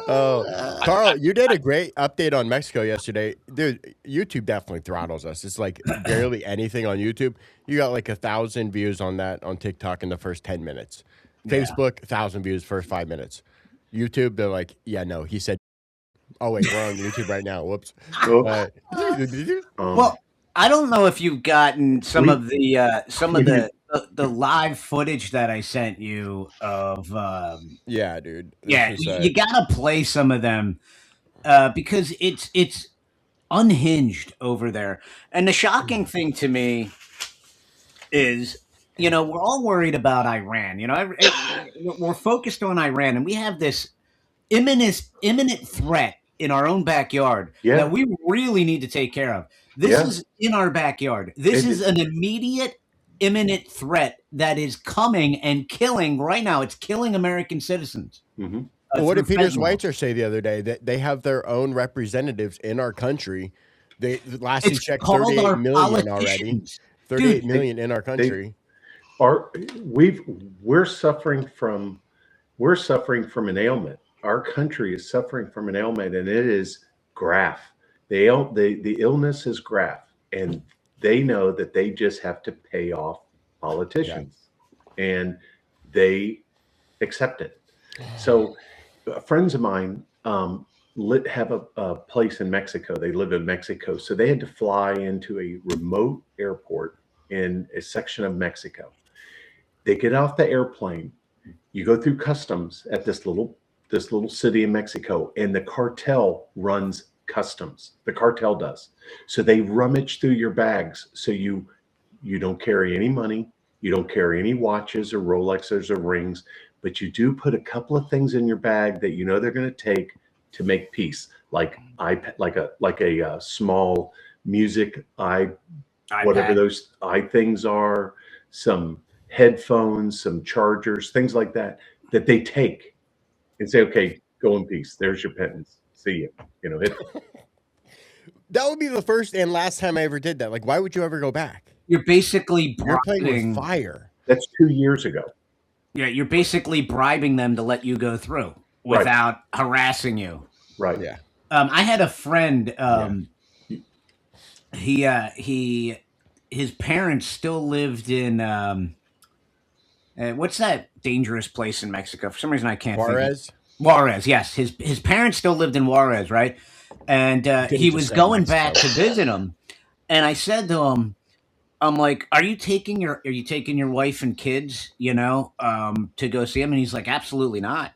Oh, I Carl, you did a great update on Mexico yesterday. Dude, YouTube definitely throttles us. It's like barely anything on YouTube. You got like 1,000 views on that on TikTok in the first 10 minutes. Yeah. Facebook, 1,000 views first 5 minutes. YouTube, they're like, yeah, no, he said, oh, wait, we're on YouTube right now. Whoops. Oops. Well, I don't know if you've gotten some We- of the live footage that I sent you of yeah, dude. yeah, This is, you gotta play some of them because it's unhinged over there. And the shocking thing to me is, we're all worried about Iran. We're focused on Iran, and we have this imminent threat in our own backyard Yeah. that we really need to take care of. This Yeah. is in our backyard. This It- is an immediate, imminent threat that is coming and killing right now. It's killing American citizens. Mhm. Well, what did through Peter fentanyl. Schweitzer say the other day? That they have their own representatives in our country. They last he It's checked, called 38 our million already. politicians. 38 Dude, million in our country. We're suffering from an ailment. Our country is suffering from an ailment, and it is graft. The illness is graft, and they know that they just have to pay off politicians, and they accept it. So, friends of mine have a place in Mexico. They live in Mexico, so they had to fly into a remote airport in a section of Mexico. They get off the airplane. You go through customs at this little city in Mexico, and the cartel runs customs. The cartel does. So they rummage through your bags. So you don't carry any money. You don't carry any watches or Rolexes or rings, but you do put a couple of things in your bag that they're going to take to make peace, like a small music whatever those things are, some headphones, some chargers, things like that they take and say, okay, go in peace. There's your penance. See you. That would be the first and last time I ever did that. Like, why would you ever go back? You're basically You're playing bribing. with fire. That's 2 years ago. Yeah, you're basically bribing them to let you go through without harassing you. Right. Yeah. I had a friend. His parents still lived in what's that dangerous place in Mexico? For some reason, I can't. Juarez. Juarez, yes. His parents still lived in Juarez, right? And he was going back to visit him. And I said to him, I'm like, are you taking your wife and kids, to go see him? And he's like, absolutely not.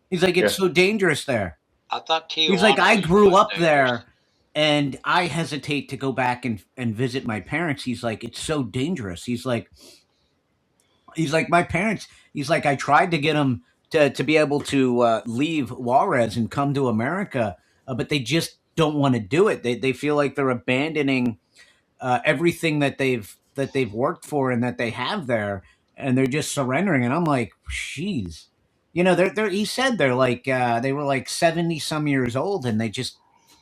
He's like, it's so dangerous there. I thought Tijuana He's like, I was grew quite up dangerous. there, and I hesitate to go back and visit my parents. He's like, it's so dangerous. He's like, my parents. He's like, I tried to get them to be able to leave Juarez and come to America, but they just don't want to do it. They feel like they're abandoning everything that they've worked for and that they have there, and they're just surrendering. And I'm like, jeez, they're he said they're like they were like 70 some years old, and they just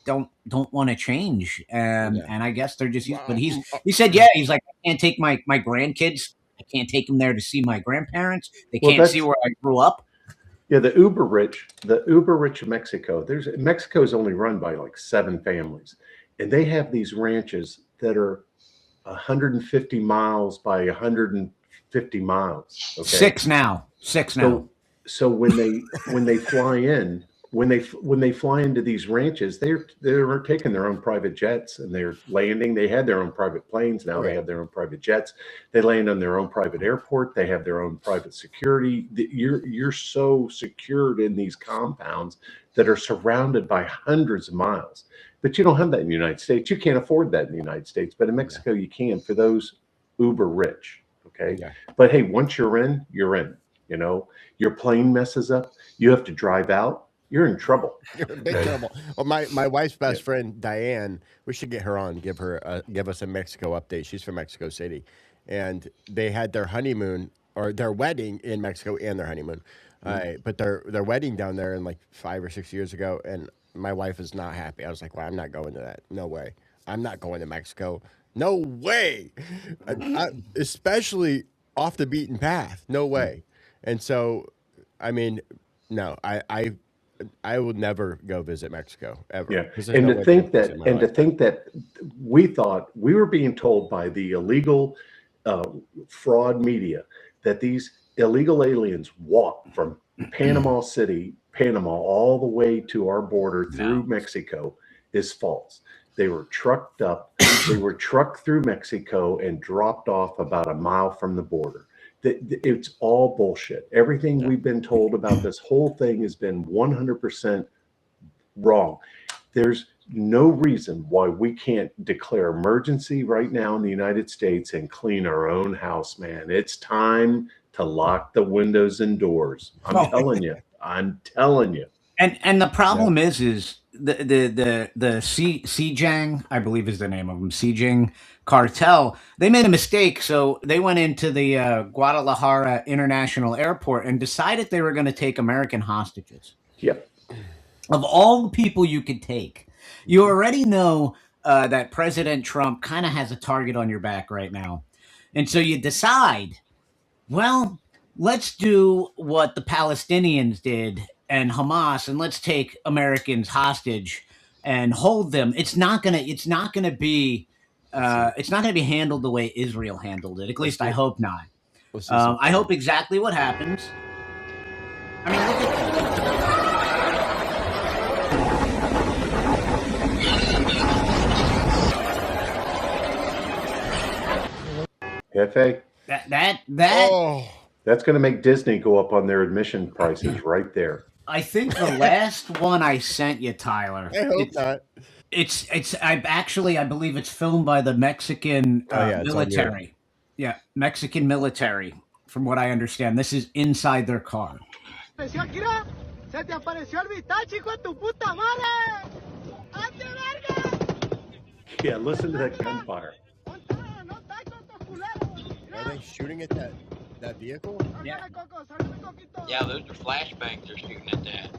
don't want to change. And I guess they're just but he said, yeah, he's like, I can't take my grandkids. I can't take them there to see my grandparents. They can't see where I grew up. Yeah, the uber rich in Mexico. Mexico is only run by like 7 families, and they have these ranches that are 150 miles by 150 miles. Okay? 6 now. So when they fly in, when they fly into these ranches, they're taking their own private jets, and they're landing. They had their own private planes. Now they have their own private jets. They land on their own private airport. They have their own private security. You're so secured in these compounds that are surrounded by hundreds of miles. But you don't have that in the United States. You can't afford that in the United States. But in Mexico, you can, for those uber rich. Okay. Yeah. But hey, once you're in, you're in. Your plane messes up. You have to drive out. You're in trouble. You're in big trouble. Well, my wife's best friend, Diane, we should get her on, give us a Mexico update. She's from Mexico City. And they had their honeymoon, or their wedding in Mexico, and their honeymoon. But their wedding down there in like 5 or 6 years ago, and my wife is not happy. I was like, well, I'm not going to that. No way. I'm not going to Mexico. No way. Especially off the beaten path. No way. And so, I mean, no, I will never go visit Mexico ever. Yeah, 'cause there's and no to way think I'm that, visiting my and to life. think that we thought we were being told by the illegal fraud media that these illegal aliens walk from Panama City, Panama, all the way to our border through Mexico is false. They were trucked up. They were trucked through Mexico and dropped off about a mile from the border. It's all bullshit. Everything we've been told about this whole thing has been 100% wrong. There's no reason why we can't declare emergency right now in the United States and clean our own house, man. It's time to lock the windows and doors. I'm telling you. I'm telling you. And the problem is the Xijang, I believe is the name of them, Xijang cartel. They made a mistake, so they went into the Guadalajara International Airport and decided they were going to take American hostages. Yep. Of all the people you could take, you already know that President Trump kind of has a target on your back right now, and so you decide, well, let's do what the Palestinians did and Hamas, and let's take Americans hostage and hold them. It's not gonna be handled the way Israel handled it. At least I hope not. I hope exactly what happens. I mean, look at Hefe, that. Oh, that's going to make Disney go up on their admission prices right there. I think the last one I sent you, Tyler. I hope not. I believe it's filmed by the Mexican military. Yeah, Mexican military. From what I understand, this is inside their car. Yeah, listen to that gunfire. Are they shooting at that vehicle? Yeah. Yeah, those are flashbangs they're shooting at that.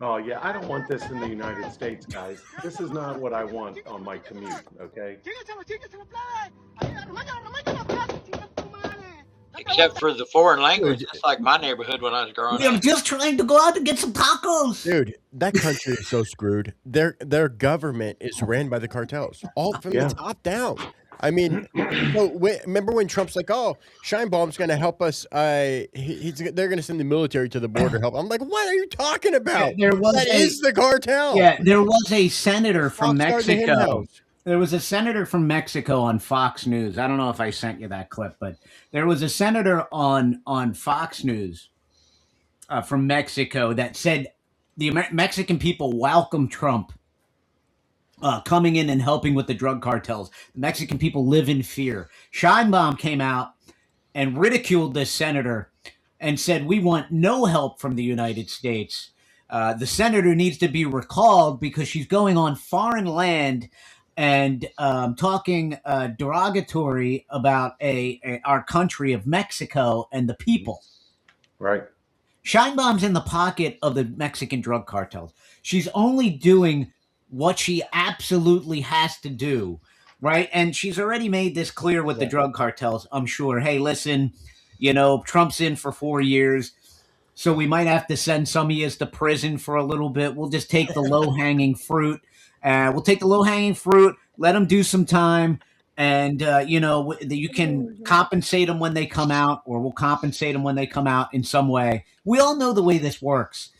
Oh, yeah, I don't want this in the United States, guys. This is not what I want on my commute, okay? Except for the foreign language. That's like my neighborhood when I was growing I'm up. just trying to go out and get some tacos. Dude, that country is so screwed. Their government is ran by the cartels, all from the top down. I mean, remember when Trump's like, "Oh, Scheinbaum's going to help us. They're going to send the military to the border help." I'm like, "What are you talking about? That is the cartel." Yeah, there was a senator from Mexico. There was a senator from Mexico on Fox News. I don't know if I sent you that clip, but there was a senator on Fox News from Mexico that said the Mexican people welcome Trump coming in and helping with the drug cartels. The Mexican people live in fear. Scheinbaum came out and ridiculed this senator and said, "We want no help from the United States. The senator needs to be recalled because she's going on foreign land and talking derogatory about our country of Mexico and the people." Right. Scheinbaum's in the pocket of the Mexican drug cartels. She's only doing what she absolutely has to do, right? And she's already made this clear with the drug cartels, I'm sure. Hey, listen, Trump's in for 4 years, so we might have to send some of you to prison for a little bit. We'll just take the low-hanging fruit. Let them do some time, and, you can compensate them when they come out, or we'll compensate them when they come out in some way. We all know the way this works.